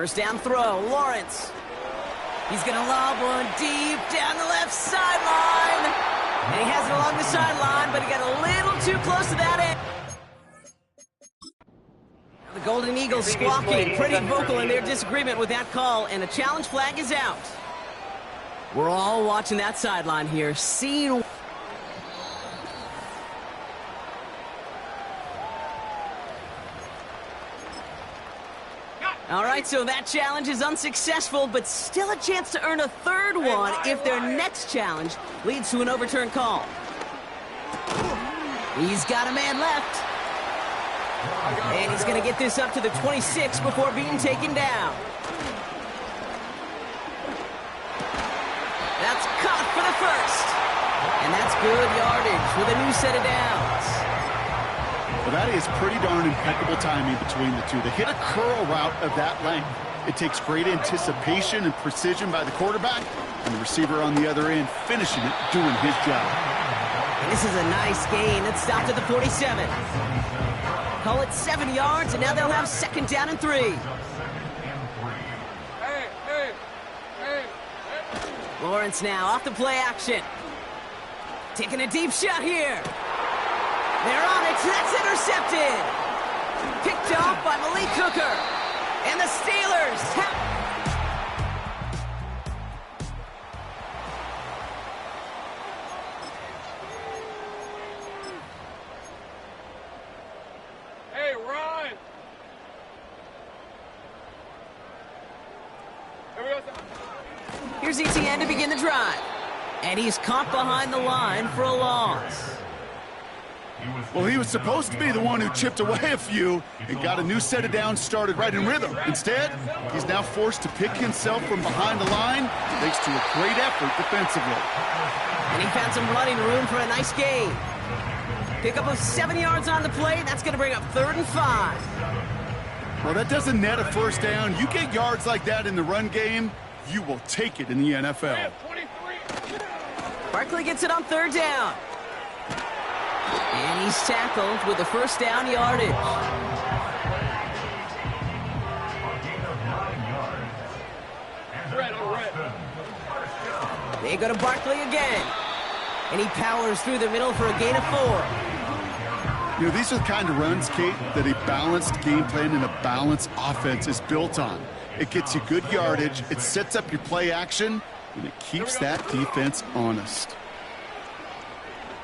First down throw, Lawrence. He's going to lob one deep down the left sideline. And he has it along the sideline, but he got a little too close to that end. The Golden Eagles squawking, pretty vocal in their disagreement with that call, and a challenge flag is out. We're all watching that sideline here, seeing... All right, so that challenge is unsuccessful, but still a chance to earn a third one if their next challenge leads to an overturned call. He's got a man left. And he's going to get this up to the 26 before being taken down. That's caught for the first. And that's good yardage with a new set of downs. Well, that is pretty darn impeccable timing between the two. They hit a curl route of that length. It takes great anticipation and precision by the quarterback, and the receiver on the other end finishing it, doing his job. And this is a nice gain. It stopped at the 47. Call it 7 yards, and now they'll have second down and 3. Lawrence now off the play action. Taking a deep shot here. They're on it. That's intercepted. Picked off by Malik Hooker. And the Steelers have... Hey, Ryan! Here's ETN to begin the drive. And he's caught behind the line for a loss. Well, he was supposed to be the one who chipped away a few and got a new set of downs started right in rhythm. Instead, he's now forced to pick himself from behind the line, thanks to a great effort defensively. And he found some running room for a nice gain. Pick up of 7 yards on the play. That's going to bring up 3rd and 5. Well, that doesn't net a first down. You get yards like that in the run game, you will take it in the NFL. Barkley gets it on 3rd down. And he's tackled with the first down yardage. They go to Barkley again. And he powers through the middle for a gain of 4. You know, these are the kind of runs, Kate, that a balanced game plan and a balanced offense is built on. It gets you good yardage, it sets up your play action, and it keeps that defense honest.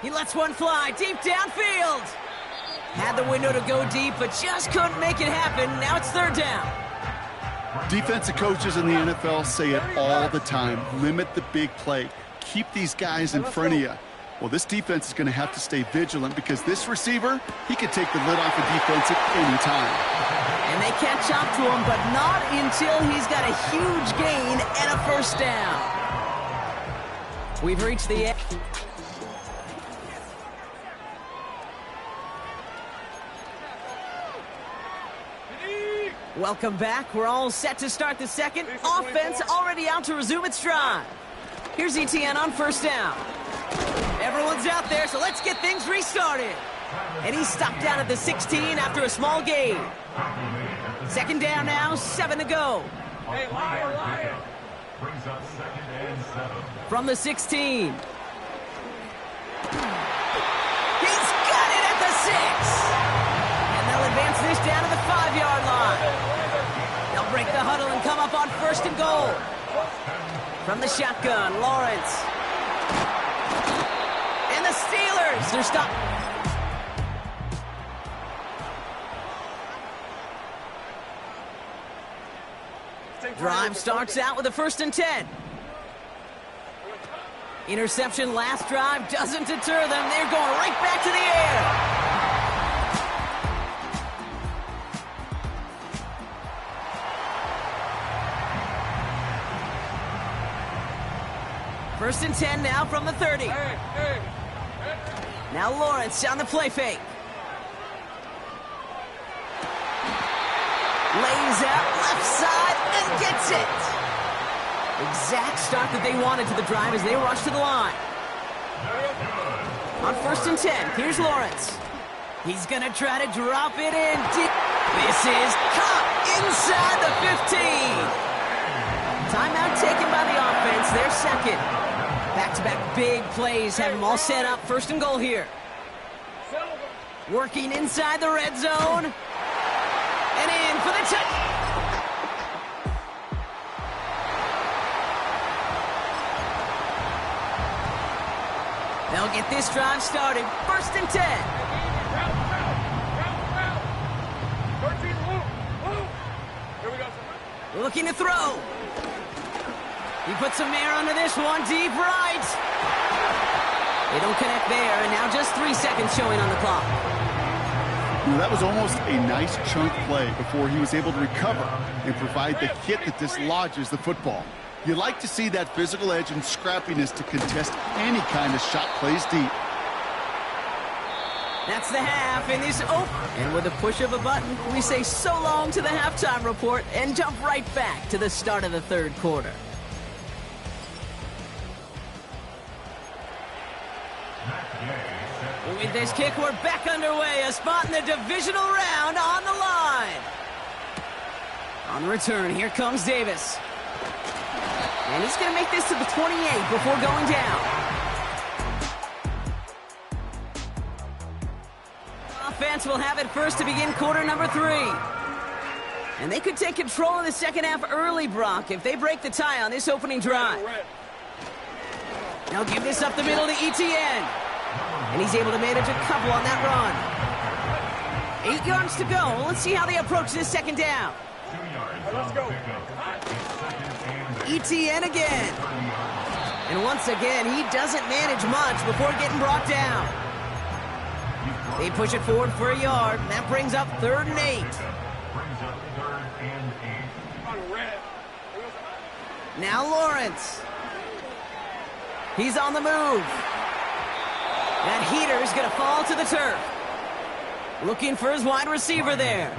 He lets one fly deep downfield. Had the window to go deep, but just couldn't make it happen. Now it's 3rd down. Defensive coaches in the NFL say it all the time. Limit the big play. Keep these guys in front of you. Well, this defense is going to have to stay vigilant because this receiver, he can take the lid off a defense at any time. And they catch up to him, but not until he's got a huge gain and a first down. We've reached the end. Welcome back. We're all set to start the second. Offense already out to resume its drive. Here's ETN on 1st down. Everyone's out there, so let's get things restarted. And he's stopped down at the 16 after a small gain. 2nd down now, 7 to go. Hey, liar. Brings up 2nd and 7. From the 16. He's got it at the 6. And they'll advance this down to the 5-yard line. They'll break the huddle and come up on 1st and goal. From the shotgun, Lawrence. And the Steelers, they're stopped. Drive starts out with a 1st and 10. Interception last drive doesn't deter them. They're going right back to the air. First and 10 now from the 30. Now Lawrence on the play fake. Lays out left side and gets it. Exact start that they wanted to the drive as they rush to the line. On 1st and 10, here's Lawrence. He's going to try to drop it in deep. This is caught inside the 15. Timeout taken by the offense, their second. Back-to-back big plays have them all set up. First and goal here. Working inside the red zone. And in for the touch. They'll get this drive started. First and 10. Looking to throw. He puts some air under this one, deep right. They don't connect there, and now just 3 seconds showing on the clock. That was almost a nice chunk play before he was able to recover and provide the hit that dislodges the football. You like to see that physical edge and scrappiness to contest any kind of shot plays deep. That's the half in this and with a push of a button, we say so long to the halftime report and jump right back to the start of the third quarter. With this kick, we're back underway. A spot in the divisional round on the line. On the return, here comes Davis. And he's going to make this to the 28 before going down. Offense will have it first to begin quarter number 3. And they could take control of the second half early, Brock, if they break the tie on this opening drive. They'll give this up the middle to ETN. And he's able to manage a couple on that run. 8 yards to go. Let's see how they approach this second down. Let's go. ETN again. And once again, he doesn't manage much before getting brought down. They push it forward for a yard. And that brings up 3rd and 8. Now Lawrence. He's on the move. That heater is going to fall to the turf. Looking for his wide receiver there.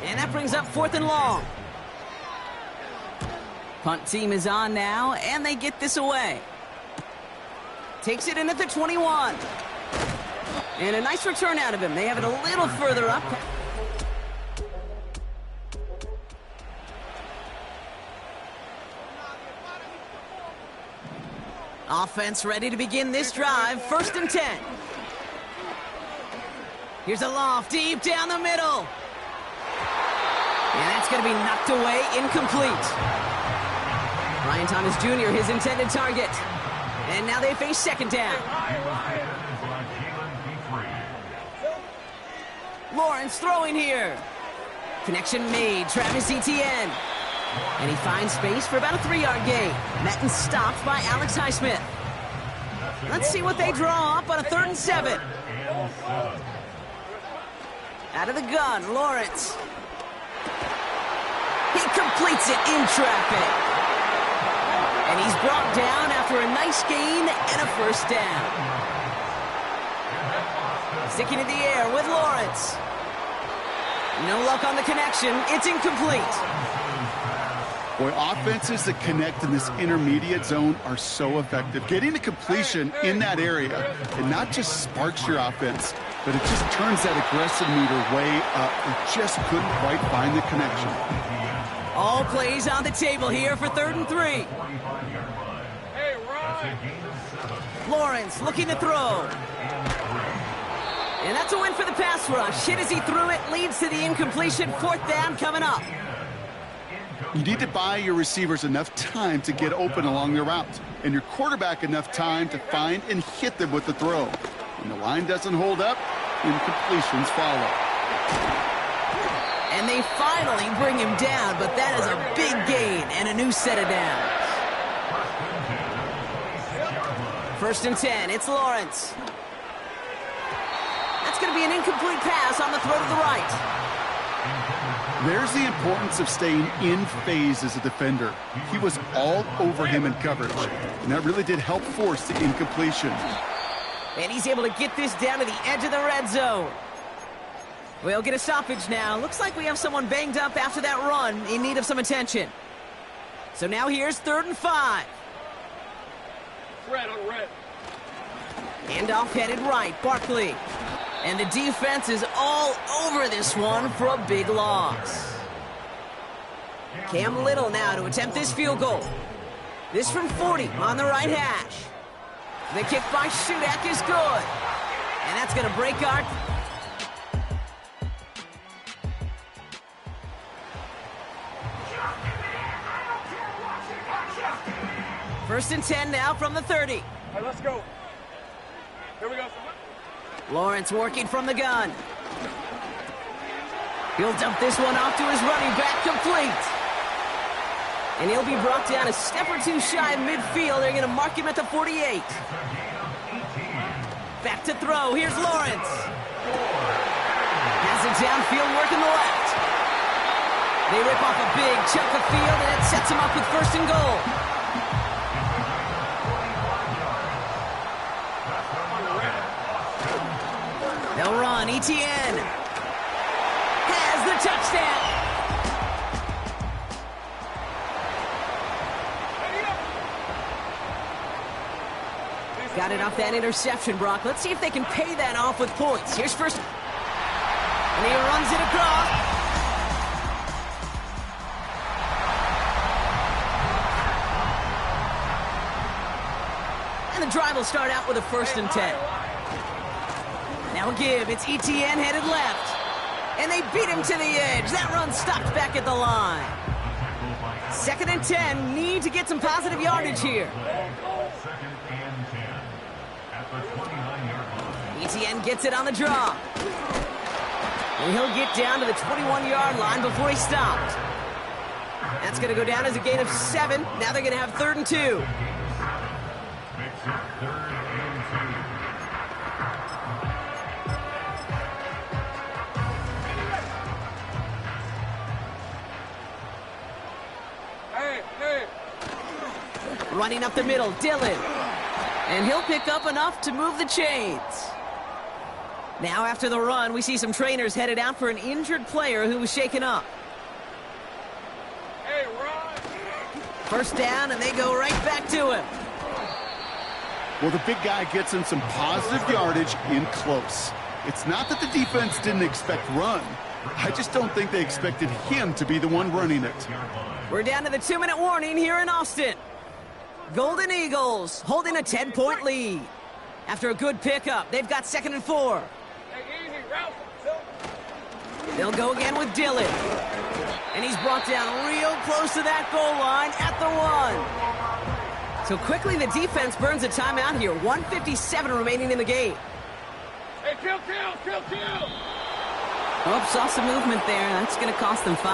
And that brings up 4th and long. Punt team is on now, and they get this away. Takes it in at the 21. And a nice return out of him. They have it a little further up. Offense ready to begin this drive. 1st and 10. Here's a loft deep down the middle. And that's going to be knocked away, incomplete. Brian Thomas Jr., his intended target. And now they face second down. Lawrence throwing here. Connection made. Travis Etienne. And he finds space for about a 3-yard gain. Met and stopped by Alex Highsmith. Let's see what they draw up on a 3rd and 7. Out of the gun, Lawrence. He completes it in traffic. And he's brought down after a nice gain and a 1st down. Sticking in the air with Lawrence. No luck on the connection. It's incomplete. Boy, offenses that connect in this intermediate zone are so effective. Getting the completion in that area, it not just sparks your offense, but it just turns that aggressive meter way up. It just couldn't quite find the connection. All plays on the table here for 3rd and 3. Hey, Ryan. Lawrence looking to throw. And that's a win for the pass rush. Hit as he threw it, leads to the incompletion. 4th down coming up. You need to buy your receivers enough time to get open along their routes, and your quarterback enough time to find and hit them with the throw. When the line doesn't hold up, incompletions follow. And they finally bring him down, but that is a big gain and a new set of downs. 1st and 10, it's Lawrence. That's going to be an incomplete pass on the throw to the right. There's the importance of staying in phase as a defender. He was all over him in coverage, and that really did help force the incompletion. And he's able to get this down to the edge of the red zone. We'll get a stoppage now. Looks like we have someone banged up after that run in need of some attention. So now here's 3rd and 5. Red on red. Handoff headed right. Barkley. And the defense is all over this one for a big loss. Cam Little now to attempt this field goal. This from 40 on the right hash. The kick by Shudak is good. And that's going to break our... First and 10 now from the 30. All right, let's go. Here we go. Lawrence working from the gun. He'll dump this one off to his running back, complete. And he'll be brought down a step or two shy of midfield. They're going to mark him at the 48. Back to throw. Here's Lawrence. Has it downfield, working the left. They rip off a big chunk of field, and it sets him up with first and goal. They'll run. Etienne has the touchdown. Got it off that interception, Brock. Let's see if they can pay that off with points. Here's first. And he runs it across. And the drive will start out with a first and 10. Now a give. It's Etienne headed left. And they beat him to the edge. That run stopped back at the line. Second and 10. Need to get some positive yardage here. Second and 10 at the 29-yard line. Etienne gets it on the draw. And he'll get down to the 21-yard line before he stopped. That's going to go down as a gain of 7. Now they're going to have third and 2. Makes it third and 2. Running up the middle, Dillon. And he'll pick up enough to move the chains. Now after the run, we see some trainers headed out for an injured player who was shaken up. Hey, run! First down, and they go right back to him. Well, the big guy gets him some positive yardage in close. It's not that the defense didn't expect run. I just don't think they expected him to be the one running it. We're down to the 2-minute warning here in Austin. Golden Eagles holding a 10-point lead. After a good pickup, they've got second and 4. Hey, easy, route. They'll go again with Dillon. And he's brought down real close to that goal line at the 1. So quickly the defense burns a timeout here. 1:57 remaining in the game. Hey, kill! Oh, saw some movement there. That's going to cost them 5.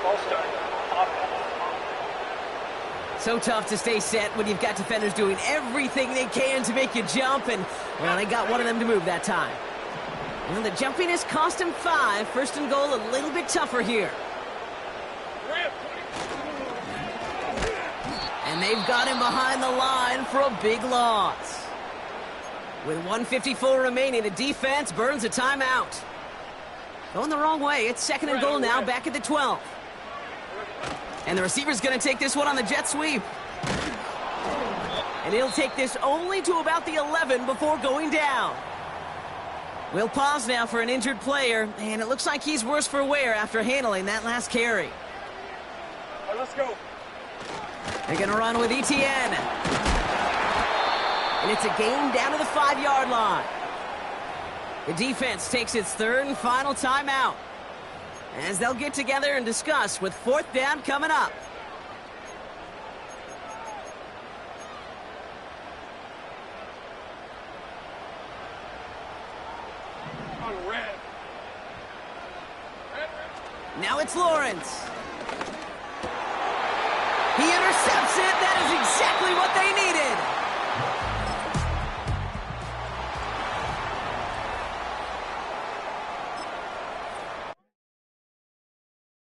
Ball start. So tough to stay set when you've got defenders doing everything they can to make you jump, and, well, they got one of them to move that time. Well, the jumping has cost him 5. First and goal a little bit tougher here. And they've got him behind the line for a big loss. With 1:54 remaining, the defense burns a timeout. Going the wrong way. It's second and goal now, back at the 12. And the receiver's going to take this one on the jet sweep. And he'll take this only to about the 11 before going down. We'll pause now for an injured player, and it looks like he's worse for wear after handling that last carry. All right, let's go. They're going to run with Etienne. And it's a gain down to the 5-yard line. The defense takes its third and final timeout, as they'll get together and discuss with fourth down coming up. On red. Now it's Lawrence. He intercepts it.